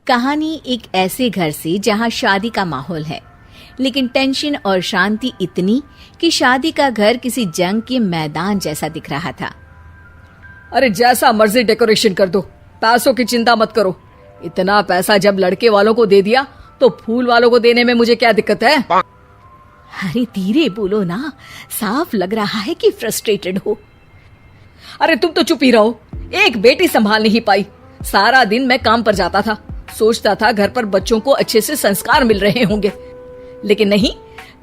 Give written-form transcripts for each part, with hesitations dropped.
कहानी एक ऐसे घर से जहां शादी का माहौल है, लेकिन टेंशन और शांति इतनी कि शादी का घर किसी जंग के मैदान जैसा दिख रहा था। अरे जैसा मर्जी डेकोरेशन कर दो, पैसों की चिंता मत करो। इतना पैसा जब लड़के वालों को दे दिया तो फूल वालों को देने में मुझे क्या दिक्कत है? अरे धीरे बोलो ना, साफ लग रहा है कि फ्रस्ट्रेटेड हो। अरे तुम तो चुप ही रहो, एक बेटी संभाल नहीं पाई। सारा दिन मैं काम पर जाता था, सोचता था घर पर बच्चों को अच्छे से संस्कार मिल रहे होंगे, लेकिन नहीं,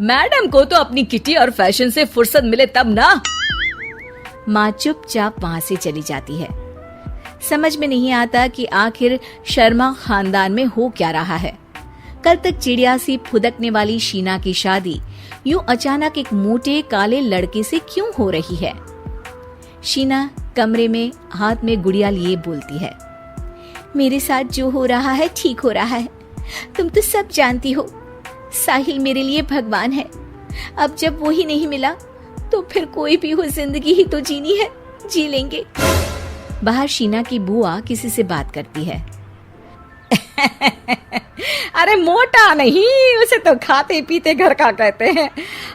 मैडम को तो अपनी किटी और फैशन से फुर्सत मिले तब ना। माँ चुपचाप वहां से चली जाती है। समझ में नहीं आता कि आखिर शर्मा खानदान में हो क्या रहा है। कल तक चिड़िया सी फुदकने वाली शीना की शादी यूं अचानक एक मोटे काले लड़के से क्यों हो रही है? शीना कमरे में हाथ में गुड़िया लिए बोलती है, मेरे साथ जो हो रहा है ठीक हो रहा है। तुम तो सब जानती हो, साहिल मेरे लिए भगवान है। अब जब वो ही नहीं मिला तो फिर कोई भी हो, जिंदगी ही तो जीनी है, जी लेंगे। बाहर शीना की बुआ किसी से बात करती है। अरे मोटा नहीं, उसे तो खाते पीते घर का कहते हैं।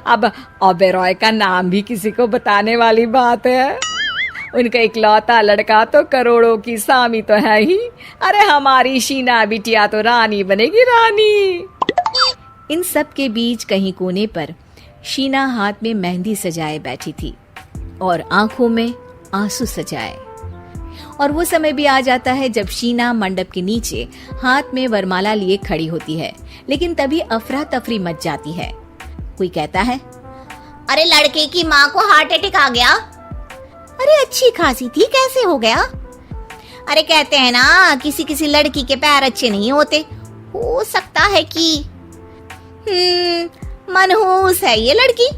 अब ओबेरॉय का नाम भी किसी को बताने वाली बात है। उनका इकलौता लड़का तो करोड़ों की सामी तो है ही। अरे हमारी शीना बिटिया तो रानी बनेगी, रानी। इन सब के बीच कहीं कोने पर शीना हाथ में मेहंदी सजाए बैठी थी और आंखों में आंसू सजाए। और वो समय भी आ जाता है जब शीना मंडप के नीचे हाथ में वरमाला लिए खड़ी होती है, लेकिन तभी अफरा तफरी मच जाती है। कोई कहता है, अरे लड़के की माँ को हार्ट अटैक आ गया। अरे अच्छी खासी थी, कैसे हो गया? अरे कहते हैं ना, किसी किसी लड़की के पैर अच्छे नहीं होते, हो सकता है कि मनहूस है ये लड़की।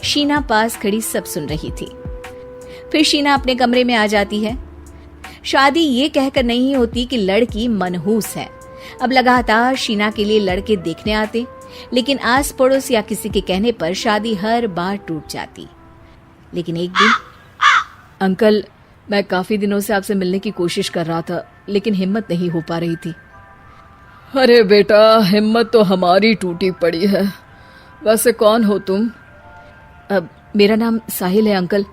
शीना पास खड़ी सब सुन रही थी। फिर शीना अपने कमरे में आ जाती है। शादी ये कहकर नहीं होती कि लड़की मनहूस है। अब लगातार शीना के लिए लड़के देखने आते, लेकिन आस पड़ोस या किसी के कहने पर शादी हर बार टूट जाती। लेकिन एक दिन, अंकल, मैं काफी दिनों से आपसे मिलने की कोशिश कर रहा था, लेकिन हिम्मत नहीं हो पा रही थी। अरे बेटा, हिम्मत तो हमारी टूटी पड़ी है। वैसे कौन हो तुम? अब मेरा नाम साहिल है अंकल।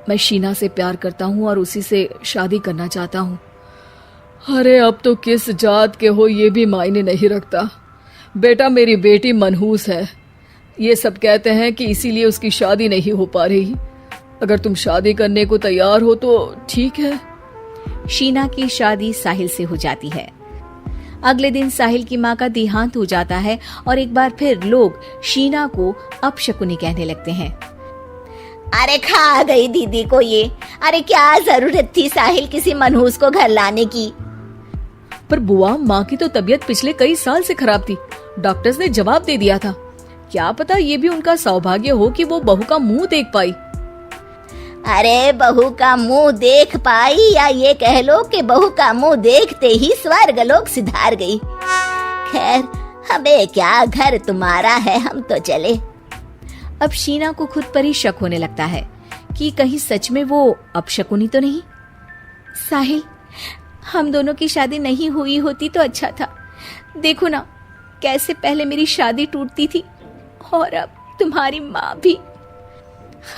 मैं शीना से प्यार करता हूँ और उसी से शादी करना चाहता हूँ। अरे अब तो किस जात के हो ये भी मायने नहीं रखता। बेटा, मेरी बेटी मनहूस है, ये सब कहते हैं कि इसीलिए उसकी शादी नहीं हो पा रही। अगर तुम शादी करने को तैयार हो तो ठीक है। शीना की शादी साहिल से हो जाती है। अगले दिन साहिल की माँ का देहांत हो जाता है और एक बार फिर लोग शीना को अपशकुनी कहने लगते हैं। अरे खा गई दीदी को ये। अरे क्या जरूरत थी साहिल किसी मनहूस को घर लाने की? पर बुआ, माँ की तो तबीयत पिछले कई साल से खराब थी। डॉक्टर्स ने जवाब दे दिया था। क्या पता ये भी उनका सौभाग्य हो कि वो बहू का मुंह देख पाई। अरे बहू का मुंह देख पाई, या ये कह लो कि बहू का मुंह देखते ही स्वर्ग लोक सिधार गई। खैर, हमें क्या, घर तुम्हारा है, हम तो चले। अब शीना को खुद पर ही शक होने लगता है कि कहीं सच में वो अपशकुनी तो नहीं। साहिल, हम दोनों की शादी नहीं हुई होती तो अच्छा था। देखो ना, कैसे पहले मेरी शादी टूटती थी और अब तुम्हारी माँ भी।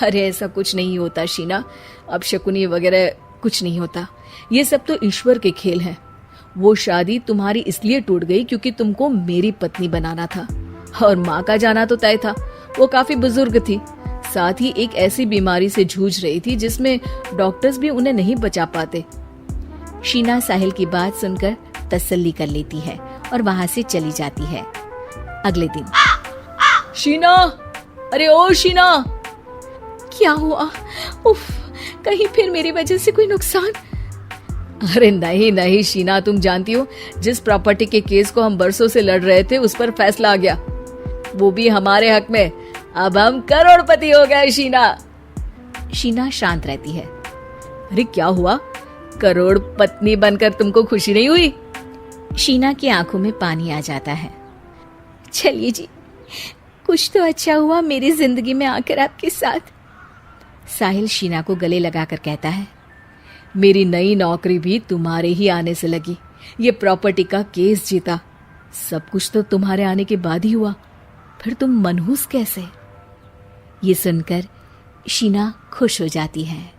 अरे ऐसा कुछ नहीं होता शीना, अपशकुनी वगैरह कुछ नहीं होता। ये सब तो ईश्वर के खेल हैं। वो शादी तुम्हारी इसलिए टूट गई क्योंकि तुमको मेरी पत्नी बनाना था, और माँ का जाना तो तय था। वो काफी बुजुर्ग थी, साथ ही एक ऐसी बीमारी से जूझ रही थी जिसमें डॉक्टर्स भी उन्हें नहीं बचा पाते। शीना साहिल की बात सुनकर तसल्ली कर लेती है और वहां से चली जाती है। अगले दिन, शीना, अरे ओ शीना। क्या हुआ? उफ, कहीं फिर मेरी वजह से कोई नुकसान? अरे नहीं नहीं शीना, तुम जानती हो, जिस प्रॉपर्टी के केस को हम बरसों से लड़ रहे थे उस पर फैसला आ गया, वो भी हमारे हक में। अब हम करोड़पति हो गए शीना। शीना शांत रहती है। अरे क्या हुआ? करोड़ पत्नी बनकर तुमको खुशी नहीं हुई? शीना की आंखों में पानी आ जाता है। चलिए जी, कुछ तो अच्छा हुआ मेरी जिंदगी में आकर आपके साथ। साहिल शीना को गले लगाकर कहता है, मेरी नई नौकरी भी तुम्हारे ही आने से लगी। ये प्रॉपर्टी का केस जीता। सब कुछ तो तुम्हारे आने के बाद ही हुआ, फिर तुम मनहूस कैसे? ये सुनकर शीना खुश हो जाती है।